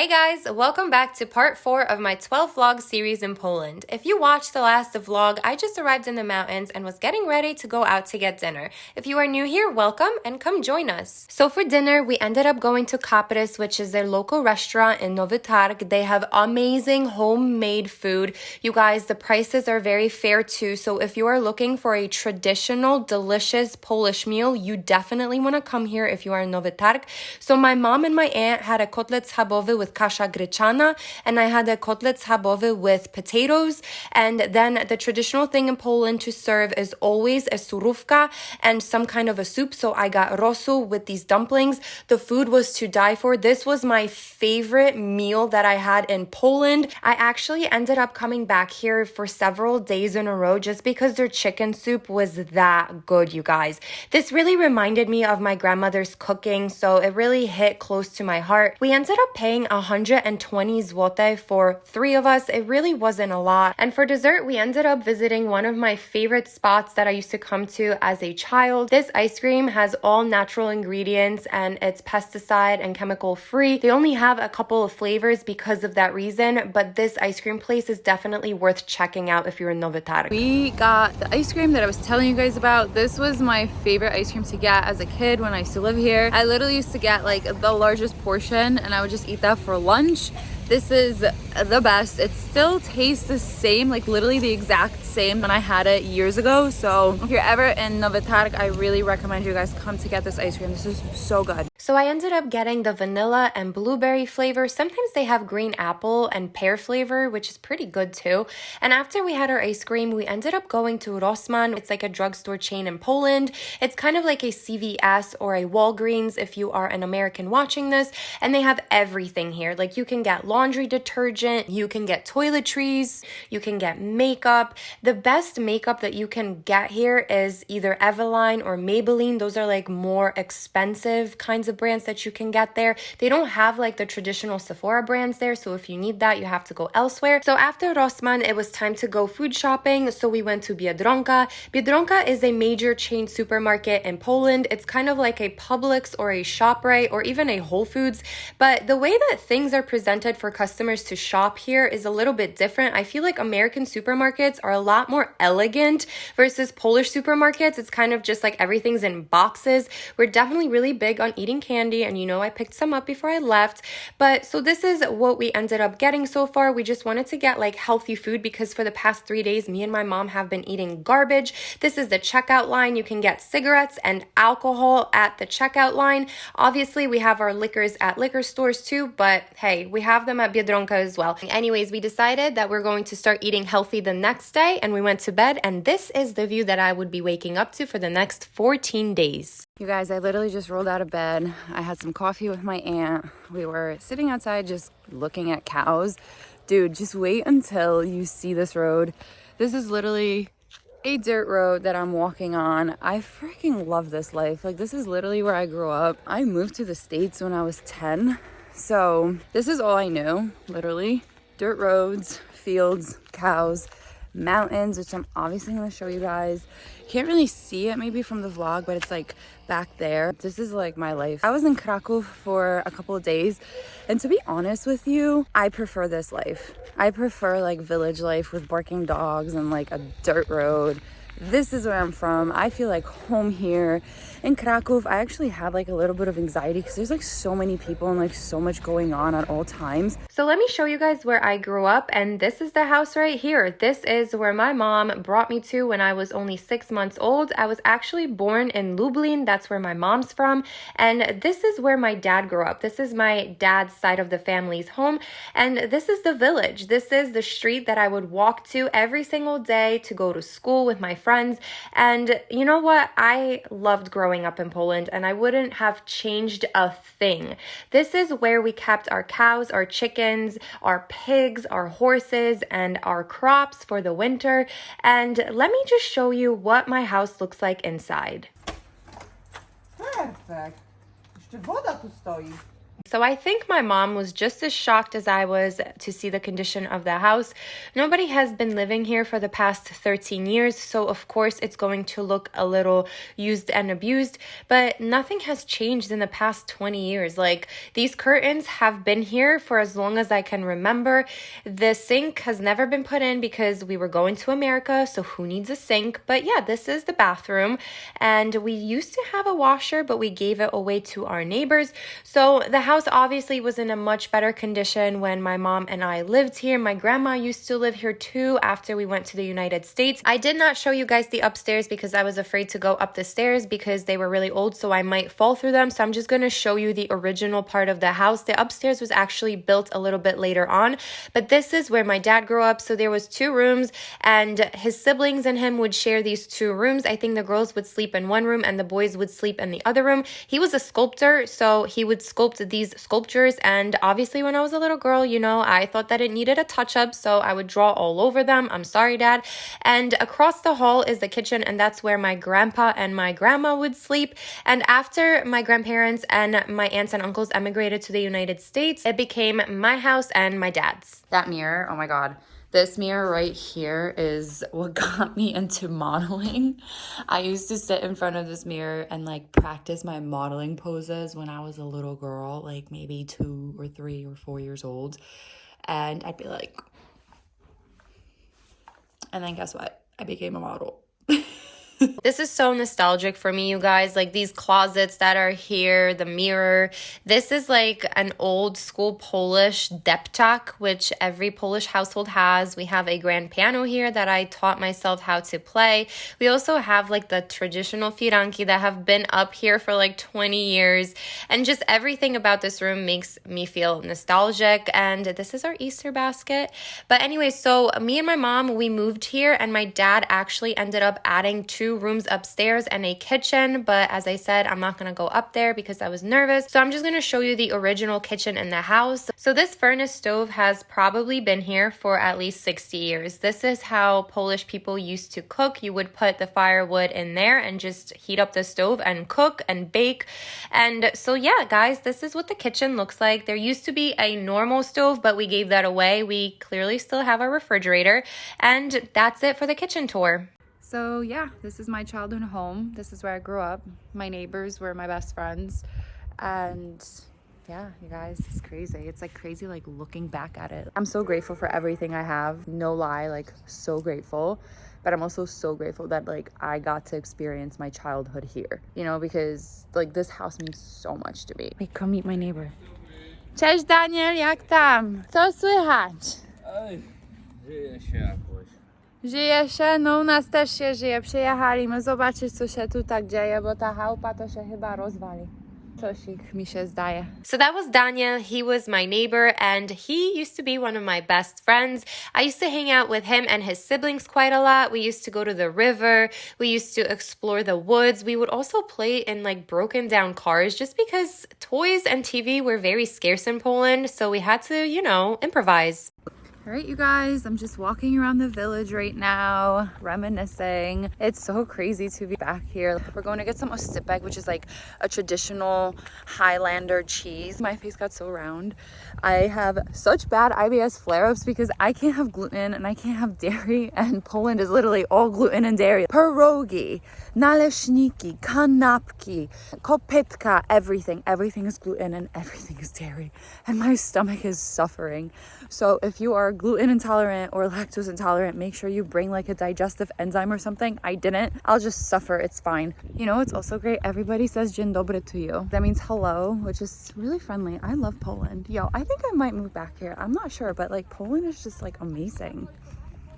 Hey guys, welcome back to part 4 of my 12 vlog series in Poland. If you watched the last vlog, I just arrived in the mountains and was getting ready to go out to get dinner. If you are new here, welcome and come join us. So for dinner, we ended up going to Kapres, which is their local restaurant in Nowy Targ. They have amazing homemade food. You guys, the prices are very fair too, so if you are looking for a traditional, delicious Polish meal, you definitely want to come here if you are in Nowy Targ. So my mom and my aunt had a kotlet schabowy with kasha gryczana, and I had a kotlet schabowy with potatoes. And then the traditional thing in Poland to serve is always a surówka and some kind of a soup. So I got rosół with these dumplings. The food was to die for. This was my favorite meal that I had in Poland. I actually ended up coming back here for several days in a row just because their chicken soup was that good, you guys. This really reminded me of my grandmother's cooking, so it really hit close to my heart. We ended up paying 120 zlote for 3 of us. It really wasn't a lot. And for dessert, we ended up visiting one of my favorite spots that I used to come to as a child. This ice cream has all natural ingredients and it's pesticide and chemical free. They only have a couple of flavors because of that reason, but this ice cream place is definitely worth checking out if you're in Nowy Targ. We got the ice cream that I was telling you guys about. This was my favorite ice cream to get as a kid when I used to live here. I literally used to get like the largest portion and I would just eat that for lunch. This is the best. It still tastes the same, like literally the exact same when I had it years ago. So if you're ever in Nowy Targ, I really recommend you guys come to get this ice cream. This is so good. So I ended up getting the vanilla and blueberry flavor. Sometimes they have green apple and pear flavor, which is pretty good too. And after we had our ice cream, we ended up going to Rossmann. It's like a drugstore chain in Poland. It's kind of like a CVS or a Walgreens if you are an American watching this. And they have everything here. Like you can get laundry detergent, you can get toiletries, you can get makeup. The best makeup that you can get here is either Eveline or Maybelline. Those are like more expensive kinds of brands that you can get there. They don't have like the traditional Sephora brands there, so if you need that, you have to go elsewhere. So after Rossmann, it was time to go food shopping, so we went to Biedronka. Biedronka is a major chain supermarket in Poland. It's kind of like a Publix or a ShopRite or even a Whole Foods, but the way that things are presented for customers to shop here is a little bit different. I feel like American supermarkets are a lot more elegant versus Polish supermarkets. It's kind of just like everything's in boxes. We're definitely really big on eating candy, and you know I picked some up before I left. But so this is what we ended up getting so far. We just wanted to get like healthy food because for the past 3 days me and my mom have been eating garbage. This is the checkout line. You can get cigarettes and alcohol at the checkout line. Obviously we have our liquors at liquor stores too, but hey, we have them at Biedronka as well. Anyways, we decided that we're going to start eating healthy the next day and we went to bed, and this is the view that I would be waking up to for the next 14 days. You guys, I literally just rolled out of bed. I had some coffee with my aunt. We were sitting outside just looking at cows. Dude, just wait until you see this road. This is literally a dirt road that I'm walking on. I freaking love this life. Like, this is literally where I grew up. I moved to the States when I was 10. So this is all I knew, literally. Dirt roads, fields, cows, mountains, which I'm obviously going to show you guys. Can't really see it maybe from the vlog, but it's like back there. This is like my life. I was in Kraków for a couple of days, and to be honest with you, I prefer this life. I prefer like village life with barking dogs and like a dirt road. This is where I'm from. I feel like home here. In Kraków, I actually had like a little bit of anxiety because there's like so many people and like so much going on at all times. So let me show you guys where I grew up, and this is the house right here. This is where my mom brought me to when I was only 6 months old. I was actually born in Lublin. That's where my mom's from. And this is where my dad grew up. This is my dad's side of the family's home. And this is the village. This is the street that I would walk to every single day to go to school with my friends. And you know what? I loved growing up in Poland, and I wouldn't have changed a thing. This is where we kept our cows, our chickens, our pigs, our horses, and our crops for the winter. And let me just show you what my house looks like inside. Perfekt. Jeszcze woda tu stoi. So I think my mom was just as shocked as I was to see the condition of the house. Nobody has been living here for the past 13 years, so of course it's going to look a little used and abused, but nothing has changed in the past 20 years. Like, these curtains have been here for as long as I can remember. The sink has never been put in because we were going to America, so who needs a sink? But yeah, this is the bathroom, and we used to have a washer, but we gave it away to our neighbors. So the house obviously was in a much better condition when my mom and I lived here. My grandma used to live here too after we went to the United States. I did not show you guys the upstairs because I was afraid to go up the stairs because they were really old, so I might fall through them. So I'm just going to show you the original part of the house. The upstairs was actually built a little bit later on, but this is where my dad grew up. So there was 2 rooms, and his siblings and him would share these 2 rooms. I think the girls would sleep in one room and the boys would sleep in the other room. He was a sculptor, so he would sculpt these sculptures, and obviously when I was a little girl, you know, I thought that it needed a touch-up, so I would draw all over them. I'm sorry, Dad. And across the hall is the kitchen, and that's where my grandpa and my grandma would sleep. And after my grandparents and my aunts and uncles emigrated to the United States, it became my house and my dad's. That mirror, oh my God. This mirror right here is what got me into modeling. I used to sit in front of this mirror and like practice my modeling poses when I was a little girl, like maybe 2 or 3 or 4 years old. And I'd be like, and then guess what? I became a model. This is so nostalgic for me, you guys. Like, these closets that are here, the mirror. This is like an old school Polish depczak, which every Polish household has. We have a grand piano here that I taught myself how to play. We also have like the traditional firanki that have been up here for like 20 years. And just everything about this room makes me feel nostalgic. And this is our Easter basket. But anyway, so me and my mom, we moved here, and my dad actually ended up adding 2 rooms upstairs and a kitchen, but as I said, I'm not going to go up there because I was nervous. So I'm just going to show you the original kitchen in the house. So this furnace stove has probably been here for at least 60 years. This is how Polish people used to cook. You would put the firewood in there and just heat up the stove and cook and bake. And so yeah, guys, this is what the kitchen looks like. There used to be a normal stove, but we gave that away. We clearly still have a refrigerator, and that's it for the kitchen tour. So yeah, this is my childhood home. This is where I grew up. My neighbors were my best friends. And yeah, you guys, it's crazy. It's like crazy, like looking back at it. I'm so grateful for everything I have. No lie, like so grateful. But I'm also so grateful that like I got to experience my childhood here, you know, because like this house means so much to me. Wait, come meet my neighbor. Cześć Daniel, jak tam? Co słychać? Oj, żyje się jakoś. Żyje się? No u nas też się żyje. Przyjechaliśmy zobaczyć, co się tu tak dzieje, bo ta chałupa to się chyba rozwali. Czosik mi się zdaje. So that was Daniel. He was my neighbor, and he used to be one of my best friends. I used to hang out with him and his siblings quite a lot. We used to go to the river. We used to explore the woods. We would also play in like broken down cars just because toys and TV were very scarce in Poland. So we had to, you know, improvise. All right, you guys, I'm just walking around the village right now, reminiscing. It's so crazy to be back here. We're going to get some osypek, which is like a traditional Highlander cheese. My face got so round. I have such bad IBS flare-ups because I can't have gluten and I can't have dairy, and Poland is literally all gluten and dairy. Pierogi, naleśniki, kanapki, kopytka, everything is gluten and everything is dairy, and my stomach is suffering. So if you are gluten intolerant or lactose intolerant, make sure you bring like a digestive enzyme or something. I didn't. I'll just suffer. It's fine. You know, it's also great. Everybody says dzień dobry to you. That means hello, which is really friendly. I love Poland. Yo, I think I might move back here. I'm not sure, but like Poland is just like amazing.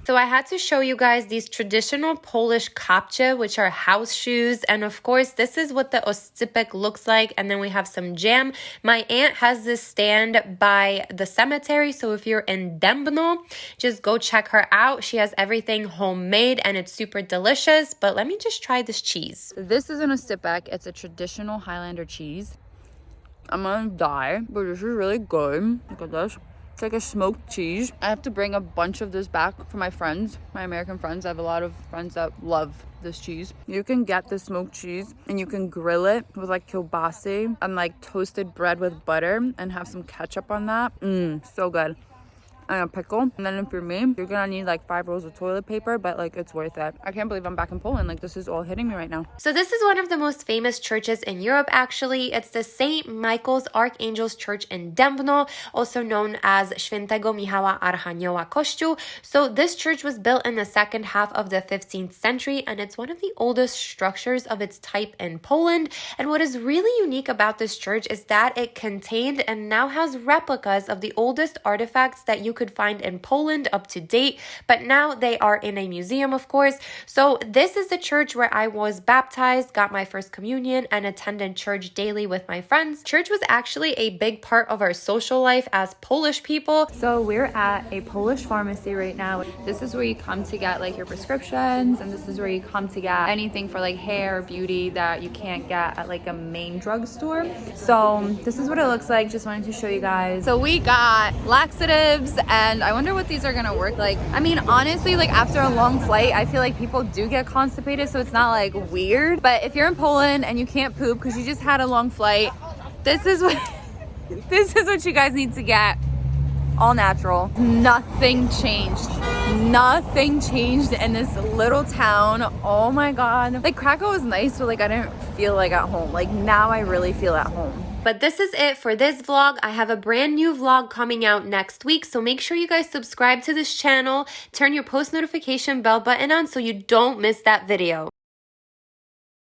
So I had to show you guys these traditional Polish kapcie, which are house shoes. And of course, this is what the osypek looks like. And then we have some jam. My aunt has this stand by the cemetery. So if you're in Debno, just go check her out. She has everything homemade and it's super delicious. But let me just try this cheese. This is an osypek. It's a traditional Highlander cheese. I'm gonna die, but this is really good. Look at this. It's like a smoked cheese. I have to bring a bunch of this back for my friends, my American friends. I have a lot of friends that love this cheese. You can get the smoked cheese and you can grill it with like kielbasa and like toasted bread with butter and have some ketchup on that. So good. And a pickle. And then for me, you're gonna need like 5 rolls of toilet paper, but like it's worth it. I can't believe I'm back in Poland. Like this is all hitting me right now. So this is one of the most famous churches in Europe, actually. It's the St. Michael's Archangel's Church in Debno, also known as Świętego Michała Archanioła Kościół. So this church was built in the second half of the 15th century, and it's one of the oldest structures of its type in Poland. And what is really unique about this church is that it contained and now has replicas of the oldest artifacts that you could find in Poland up to date, but now they are in a museum, of course. So this is the church where I was baptized, got my first communion, and attended church daily with my friends. Church was actually a big part of our social life as Polish people. So we're at a Polish pharmacy right now. This is where you come to get like your prescriptions, and this is where you come to get anything for like hair or beauty that you can't get at like a main drugstore. So this is what it looks like. Just wanted to show you guys. So we got laxatives, and I wonder what these are gonna work like. I mean, honestly, like after a long flight, I feel like people do get constipated, so it's not like weird. But if you're in Poland and you can't poop because you just had a long flight, this is what this is what you guys need to get. All natural. Nothing changed. Nothing changed in this little town. Oh my god. Like Krakow was nice, but like I didn't feel like at home. Like now I really feel at home. But this is it for this vlog. I have a brand new vlog coming out next week, so make sure you guys subscribe to this channel, turn your post notification bell button on so you don't miss that video.